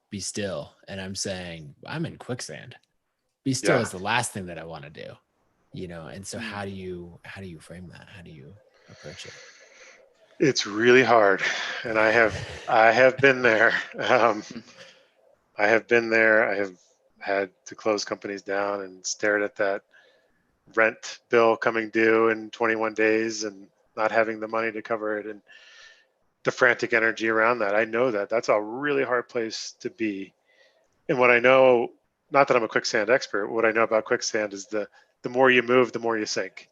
be still, and I'm saying I'm in quicksand. Be still is the last thing that I want to do, and so how do you frame that? How do you approach it? It's really hard, and I have been there. I have been there. I have had to close companies down and stared at that rent bill coming due in 21 days and not having the money to cover it, and the frantic energy around that. I know that that's a really hard place to be. And what I know, not that I'm a quicksand expert, what I know about quicksand is the more you move, the more you sink.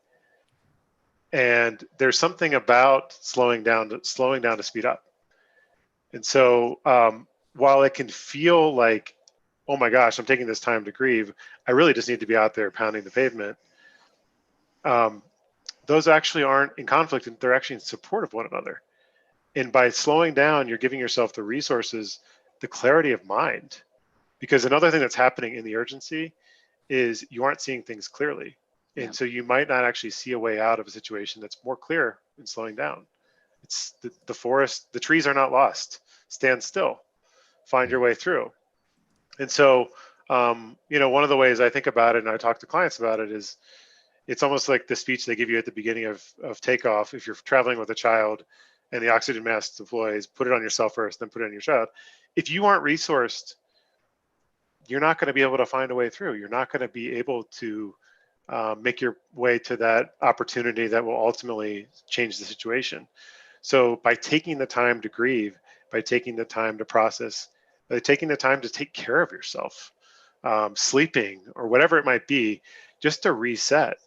And there's something about slowing down to speed up. And so while it can feel like, oh my gosh, I'm taking this time to grieve, I really just need to be out there pounding the pavement. Those actually aren't in conflict, and they're actually in support of one another. And by slowing down, you're giving yourself the resources, the clarity of mind. Because another thing that's happening in the urgency is you aren't seeing things clearly. And so you might not actually see a way out of a situation that's more clear in slowing down. It's the forest, the trees are not lost. Stand still, find your way through. And so, one of the ways I think about it, and I talk to clients about it, is it's almost like the speech they give you at the beginning of takeoff. If you're traveling with a child and the oxygen mask deploys, put it on yourself first, then put it on your child. If you aren't resourced, you're not going to be able to find a way through. You're not going to be able to make your way to that opportunity that will ultimately change the situation. So by taking the time to grieve, by taking the time to process, by taking the time to take care of yourself, sleeping or whatever it might be, just to reset,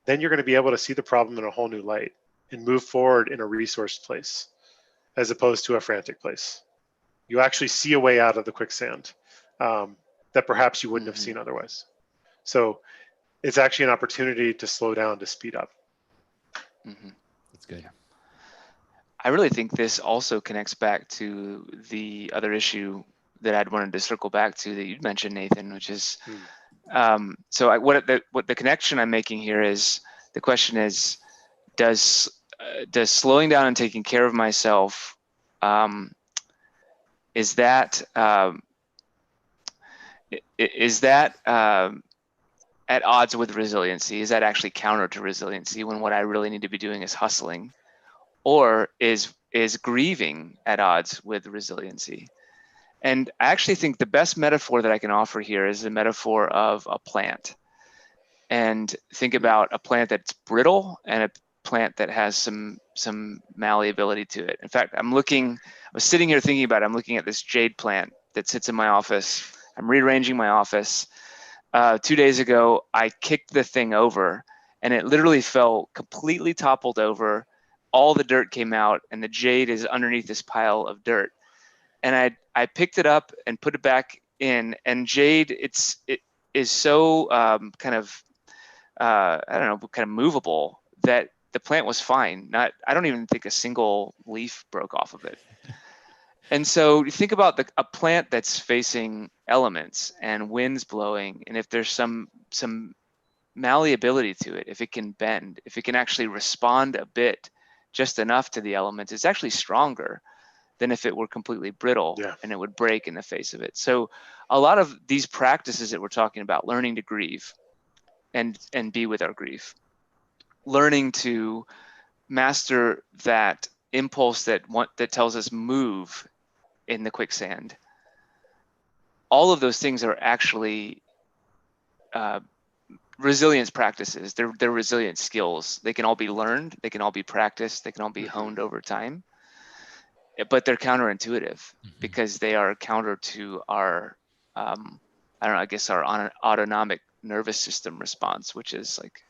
then you're going to be able to see the problem in a whole new light and move forward in a resourced place as opposed to a frantic place. You actually see a way out of the quicksand that perhaps you wouldn't have seen otherwise. So it's actually an opportunity to slow down, to speed up. That's good. I really think this also connects back to the other issue that I'd wanted to circle back to that you'd mentioned, Nathan, which is, what the connection I'm making here is, the question is, does slowing down and taking care of myself, is that at odds with resiliency? Is that actually counter to resiliency when what I really need to be doing is hustling? Or is grieving at odds with resiliency? And I actually think the best metaphor that I can offer here is the metaphor of a plant. And think about a plant that's brittle and a plant that has some malleability to it. In fact, I was sitting here thinking about it. I'm looking at this jade plant that sits in my office. I'm rearranging my office. 2 days ago, I kicked the thing over and it literally fell completely toppled over. All the dirt came out and the jade is underneath this pile of dirt. And I picked it up and put it back in, and jade, it is so kind of movable that the plant was fine. I don't even think a single leaf broke off of it. And so you think about a plant that's facing elements and winds blowing, and if there's some malleability to it, if it can bend, if it can actually respond a bit, just enough to the elements, it's actually stronger than if it were completely brittle and it would break in the face of it. So a lot of these practices that we're talking about, learning to grieve and be with our grief, learning to master that impulse that tells us move in the quicksand, all of those things are actually resilience practices. They're resilience skills. They can all be learned, they can all be practiced, they can all be honed over time. But they're counterintuitive because they are counter to our, our autonomic nervous system response, which is like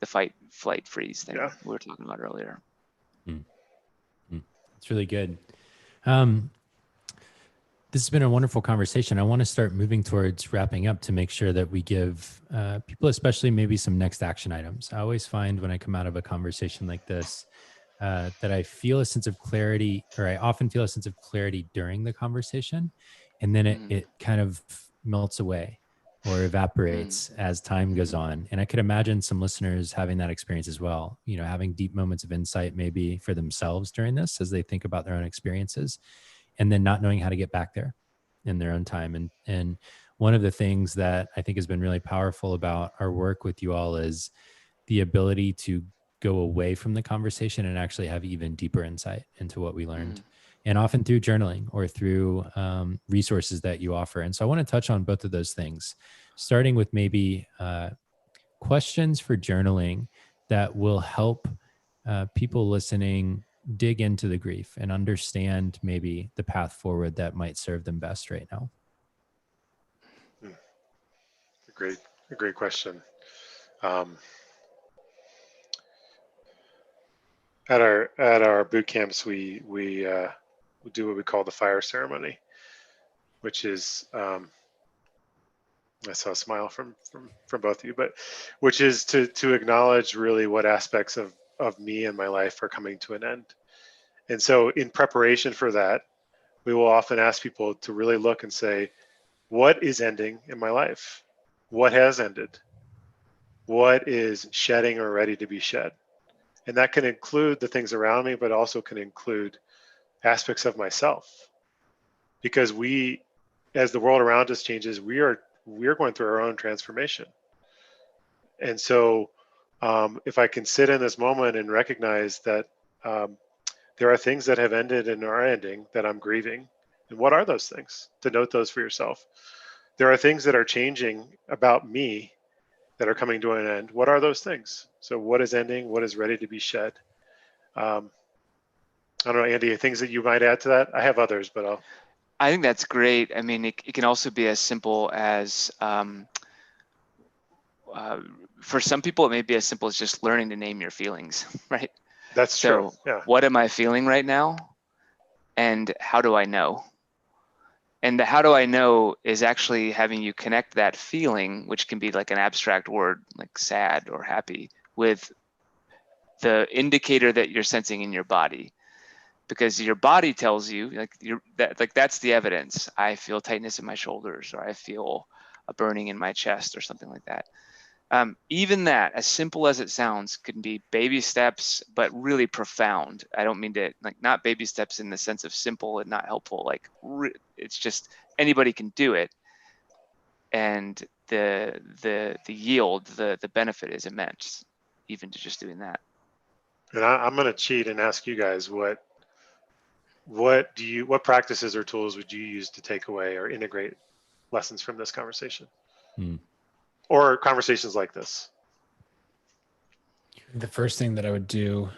the fight, flight, freeze thing we were talking about earlier. It's really good. This has been a wonderful conversation. I want to start moving towards wrapping up to make sure that we give people, especially maybe some next action items. I always find when I come out of a conversation like this, that I feel a sense of clarity, or I often feel a sense of clarity during the conversation. And then it kind of melts away or evaporates as time goes on. And I could imagine some listeners having that experience as well, having deep moments of insight maybe for themselves during this as they think about their own experiences, and then not knowing how to get back there in their own time. And one of the things that I think has been really powerful about our work with you all is the ability to go away from the conversation and actually have even deeper insight into what we learned, and often through journaling or through resources that you offer. And so I want to touch on both of those things, starting with maybe questions for journaling that will help people listening dig into the grief and understand maybe the path forward that might serve them best right now. A great question. At our boot camps, we do what we call the fire ceremony, which is I saw a smile from both of you, but which is to acknowledge really what aspects of me and my life are coming to an end. And so in preparation for that, we will often ask people to really look and say, what is ending in my life? What has ended? What is shedding or ready to be shed? And that can include the things around me, but also can include aspects of myself. Because we, as the world around us changes, we're going through our own transformation. And so if I can sit in this moment and recognize that there are things that have ended and are ending that I'm grieving. And what are those things? To note those for yourself. There are things that are changing about me that are coming to an end. What are those things? So what is ending? What is ready to be shed? I don't know, Andy, things that you might add to that? I have others, but I think that's great. I mean, it can also be as simple as, for some people, it may be as simple as just learning to name your feelings, right? That's true. Yeah. What am I feeling right now? And how do I know? And the how do I know is actually having you connect that feeling, which can be like an abstract word, like sad or happy, with the indicator that you're sensing in your body. Because your body tells you, that's the evidence. I feel tightness in my shoulders, or I feel a burning in my chest, or something like that. Even that, as simple as it sounds, can be baby steps, but really profound. I don't mean to, not baby steps in the sense of simple and not helpful. It's just anybody can do it, and the yield, the benefit is immense, even to just doing that. And I'm going to cheat and ask you guys what practices or tools would you use to take away or integrate lessons from this conversation? Or conversations like this? The first thing that I would do,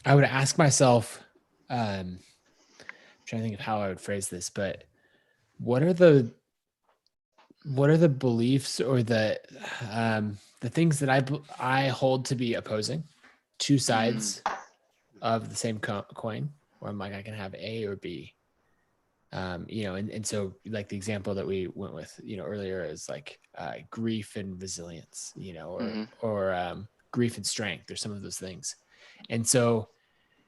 I would ask myself, I'm trying to think of how I would phrase this, but what are the beliefs or the things that I hold to be opposing, two sides of the same coin, where I'm like, I can have A or B. And so like the example that we went with, earlier is like grief and resilience, or grief and strength, or some of those things. And so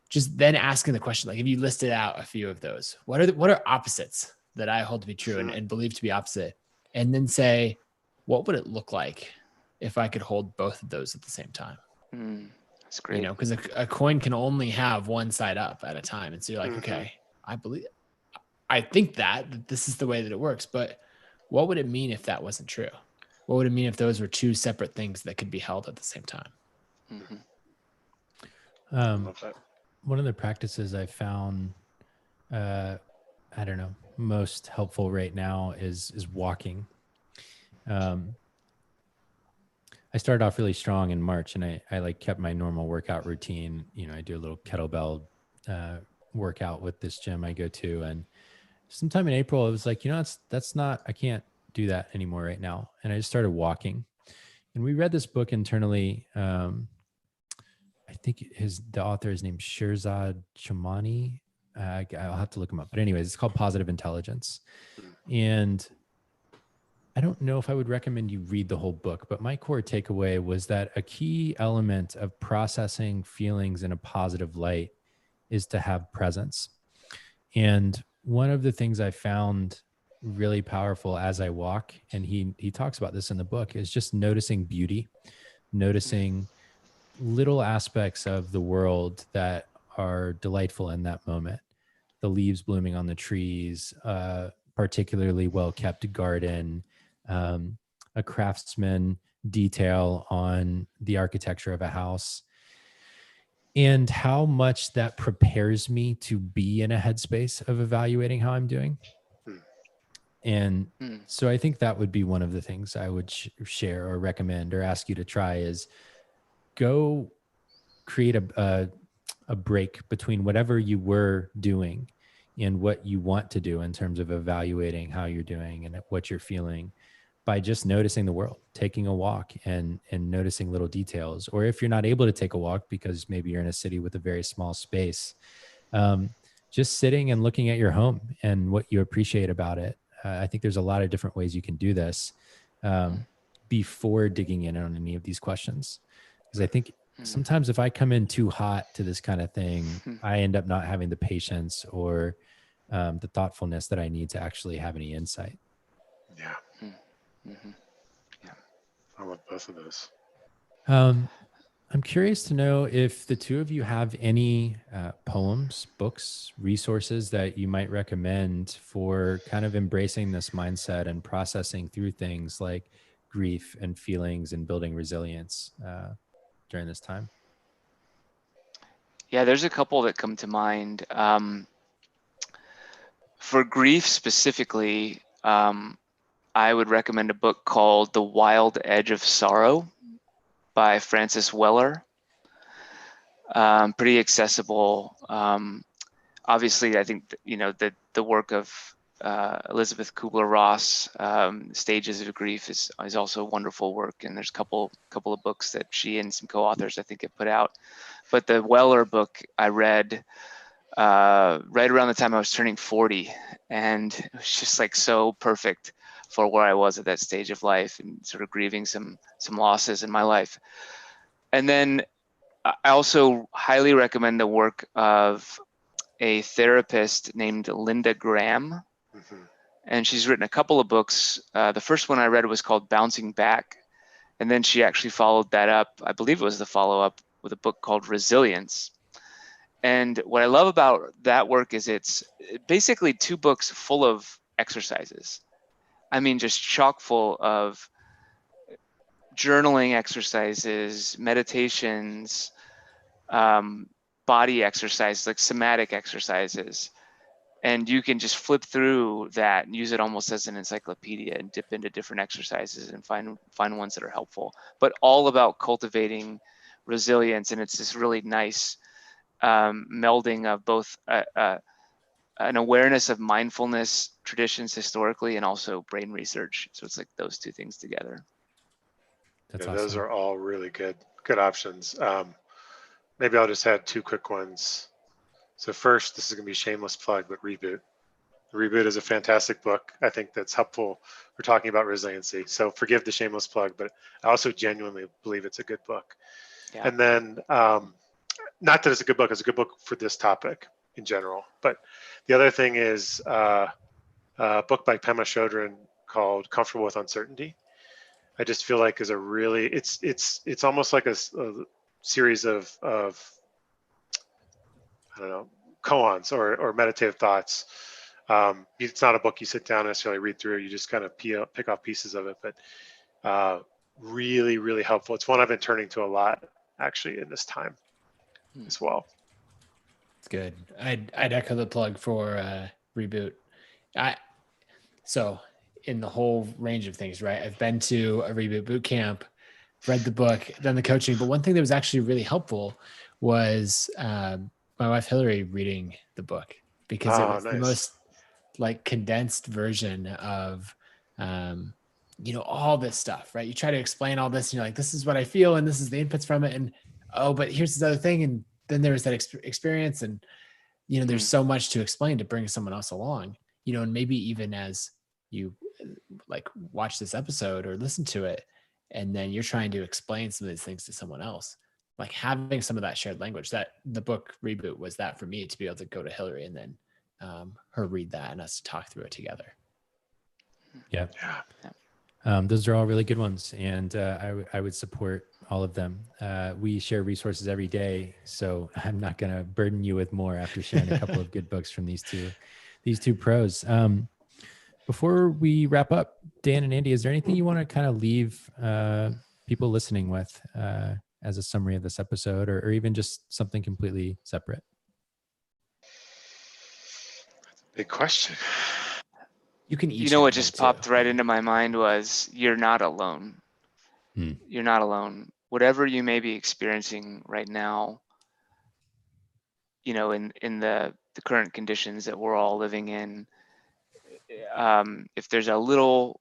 just then asking the question, like, if you listed out a few of those, what are opposites that I hold to be true and believe to be opposite? And then say, what would it look like if I could hold both of those at the same time? That's great. Because a coin can only have one side up at a time. And so you're like, okay, I think that this is the way that it works, but what would it mean if that wasn't true? What would it mean if those were two separate things that could be held at the same time? One of the practices I found, most helpful right now is walking. I started off really strong in March, and I kept my normal workout routine. I do a little kettlebell workout with this gym I go to, and sometime in April, I was like, I can't do that anymore right now. And I just started walking. And we read this book internally. I think the author is named Shirzad Chamani. I'll have to look him up. But anyways, it's called Positive Intelligence. And I don't know if I would recommend you read the whole book, but my core takeaway was that a key element of processing feelings in a positive light is to have presence. And one of the things I found really powerful as I walk, and he talks about this in the book, is just noticing beauty, noticing little aspects of the world that are delightful in that moment. The leaves blooming on the trees, particularly well-kept garden, a craftsman detail on the architecture of a house, and how much that prepares me to be in a headspace of evaluating how I'm doing. And so I think that would be one of the things I would share or recommend or ask you to try is go create a break between whatever you were doing and what you want to do in terms of evaluating how you're doing and what you're feeling. by just noticing the world, taking a walk and noticing little details. Or if you're not able to take a walk because maybe you're in a city with a very small space, just sitting and looking at your home and what you appreciate about it. I think there's a lot of different ways you can do this before digging in on any of these questions. Because I think sometimes if I come in too hot to this kind of thing, I end up not having the patience or the thoughtfulness that I need to actually have any insight. Yeah. I want both of those. I'm curious to know if the two of you have any poems, books, resources that you might recommend for kind of embracing this mindset and processing through things like grief and feelings and building resilience during this time. Yeah, there's a couple that come to mind. For grief specifically, I would recommend a book called The Wild Edge of Sorrow by Francis Weller. Pretty accessible. Obviously, I think the work of Elizabeth Kubler-Ross, Stages of Grief, is also wonderful work, and there's a couple of books that she and some co-authors I think have put out. But the Weller book I read right around the time I was turning 40, and it was just like so perfect for where I was at that stage of life and sort of grieving some losses in my life. And then I also highly recommend the work of a therapist named Linda Graham. And she's written a couple of books. The first one I read was called Bouncing Back. And then she actually followed that up, I believe it was the follow-up, with a book called Resilience. And what I love about that work is it's basically 2 books full of exercises. I mean, just chock full of journaling exercises, meditations, body exercises, like somatic exercises. And you can just flip through that and use it almost as an encyclopedia and dip into different exercises and find ones that are helpful, but all about cultivating resilience. And it's this really nice melding of both an awareness of mindfulness traditions historically and also brain research. So it's like those 2 things together. That's yeah, awesome. those are all really good options. Maybe I'll just add 2 quick ones. So first, this is going to be a shameless plug, but Reboot. Reboot is a fantastic book. I think that's helpful for talking about resiliency. So forgive the shameless plug, but I also genuinely believe it's a good book. Yeah. And then, not that it's a good book, it's a good book for this topic in general. But the other thing is a book by Pema Chodron called Comfortable with Uncertainty. I just feel like is a really, it's almost like a series of I don't know, koans or meditative thoughts. It's not a book you sit down and necessarily read through. You just kind of pick off pieces of it, but really, really helpful. It's one I've been turning to a lot actually in this time as well. It's good. I'd echo the plug for Reboot. So in the whole range of things, right? I've been to a Reboot boot camp, read the book, done the coaching. But one thing that was actually really helpful was my wife Hillary reading the book, because it was nice. the most like condensed version of all this stuff, right? You try to explain all this and you're like, this is what I feel and this is the inputs from it, and but here's this other thing, and then there was that experience, and there's so much to explain to bring someone else along, and maybe even as you like watch this episode or listen to it, and then you're trying to explain some of these things to someone else, like having some of that shared language. That the book Reboot was that for me, to be able to go to Hillary and then her read that and us talk through it together. Yeah. Those are all really good ones. And I would support all of them. We share resources every day, so I'm not going to burden you with more after sharing a couple of good books from these two pros. Before we wrap up, Dan and Andy, is there anything you want to kind of leave people listening with as a summary of this episode, or even just something completely separate? Big question. You can each. What just popped right into my mind was, you're not alone. You're not alone. Whatever you may be experiencing right now, in the current conditions that we're all living in, if there's a little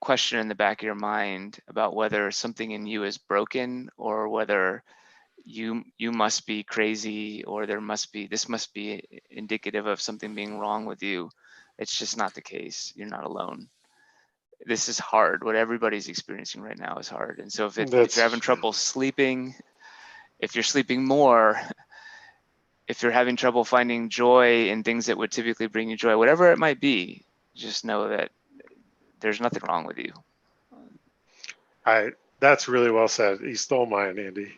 question in the back of your mind about whether something in you is broken, or whether you must be crazy, or this must be indicative of something being wrong with you. It's just not the case. You're not alone. This is hard. What everybody's experiencing right now is hard. And so if you're having trouble sleeping, if you're sleeping more, if you're having trouble finding joy in things that would typically bring you joy, whatever it might be, just know that there's nothing wrong with you. That's really well said. You stole mine, Andy.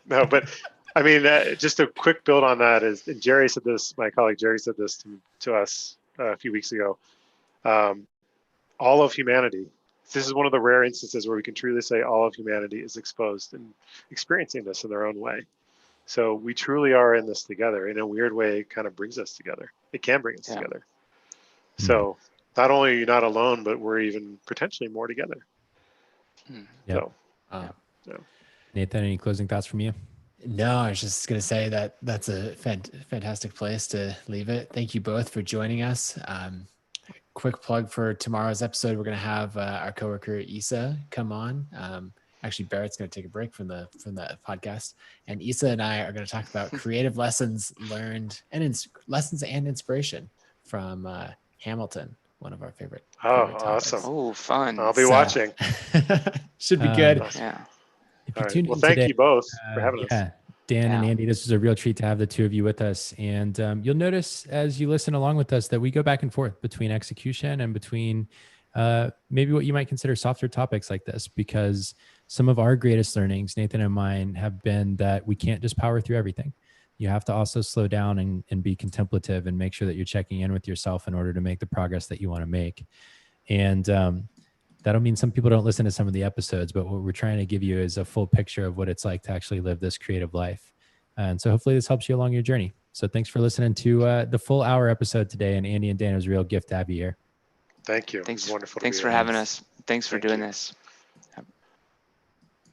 No, but I mean, just a quick build on that is, and Jerry said this, my colleague Jerry said this to us a few weeks ago. All of humanity, this is one of the rare instances where we can truly say all of humanity is exposed and experiencing this in their own way. So we truly are in this together. In a weird way, it kind of brings us together. It can bring us together. So not only are you not alone, but we're even potentially more together. Yep. So, Nathan, any closing thoughts from you? No, I was just going to say that that's a fantastic place to leave it. Thank you both for joining us. Quick plug for tomorrow's episode. We're going to have our coworker Isa come on. Actually, Barrett's going to take a break from the podcast, and Isa and I are going to talk about creative lessons learned and lessons and inspiration from Hamilton, one of our favorite. Awesome! Oh, fun! I'll be watching. Should be good. Awesome. Yeah. If you All tuned right. Well, in thank today, you both for having us. Dan and Andy, this was a real treat to have the two of you with us. And you'll notice as you listen along with us that we go back and forth between execution and between maybe what you might consider softer topics like this, because some of our greatest learnings, Nathan and mine, have been that we can't just power through everything. You have to also slow down and be contemplative and make sure that you're checking in with yourself in order to make the progress that you want to make. And that'll mean some people don't listen to some of the episodes, but what we're trying to give you is a full picture of what it's like to actually live this creative life. And so hopefully this helps you along your journey. So thanks for listening to the full hour episode today. And Andy and Dan, it was a real gift to have you here. Thank you. Thanks. Wonderful. Thanks for having us. Thanks for doing this.